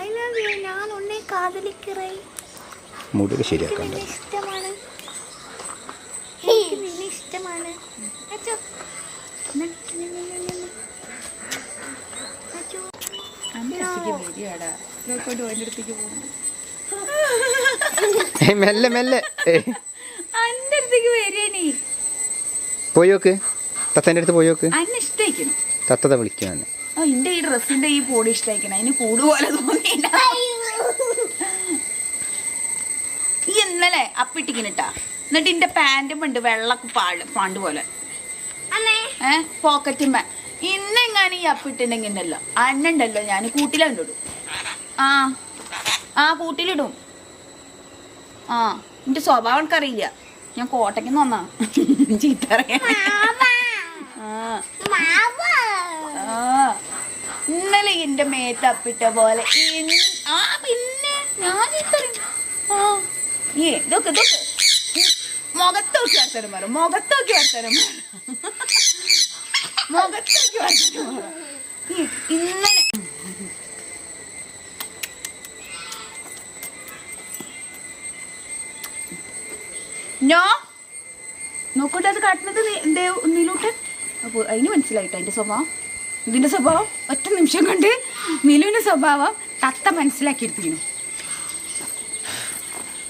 I love you. ഞാൻ ഉന്നെ കാതലിക്കറേ. മുടിയൊക്കെ ശരിയാക്കണ്ട. ഇഷ്ടമാണ്. നിന്നെ ഇഷ്ടമാണ്. അച്ചോ. മെല്ലെ മെല്ലെ അന്റെ അടുത്തേക്ക് വരേനി. പോയോക്ക്, തത്തൻ്റെ അടുത്ത് പോയോക്ക്. അന്നെ ഇഷ്ടമായിക്കണം. തത്തത വിളിക്കാൻ. എന്റെ ഈ ഡ്രസ്സിന്റെ ഈ പൊടി ഇഷ്ടമായിക്കണം. അതിന് കൂടുപോലെ തോന്നിയില്ല. ഈ ഇന്നലെ അപ്പിട്ടിക്കിട്ടാ. എന്നിട്ട് എന്റെ പാൻറ്റും ഉണ്ട് വെള്ള പാണ്ട് പോലെ പോക്കറ്റുമ്മ. ഇന്നെങ്ങാനും ഈ അപ്പിട്ടുണ്ടെങ്കിലല്ലോ അന്നുണ്ടല്ലോ ഞാൻ കൂട്ടിലിടും. ആ കൂട്ടിലിടും. എന്റെ സ്വഭാവം എനിക്കറിയില്ല. ഞാൻ കോട്ടയ്ക്ക് വന്നാ ചീത്ത അറിയാൻ. ഇന്നലെ എന്റെ മേത്ത് അപ്പിട്ട പോലെ. പിന്നെ ഞാൻ ചീത്ത അറിയും. ഇതൊക്കെ മുഖത്തോക്കി വർത്തനം മാറും. മുഖത്തോക്കി വർത്തനം ഇന്നലെ നോക്കൂട്ടെ അത് കാട്ടുന്നത് നീലൂട്ടൻ. അപ്പോൾ അതിന് മനസ്സിലായിട്ടോ അതിന്റെ സ്വഭാവം. ഇതിന്റെ സ്വഭാവം ഒറ്റ നിമിഷം കൊണ്ട് നീലുവിന്റെ സ്വഭാവം തത്ത മനസ്സിലാക്കിയെടുത്തിരിക്കുന്നു.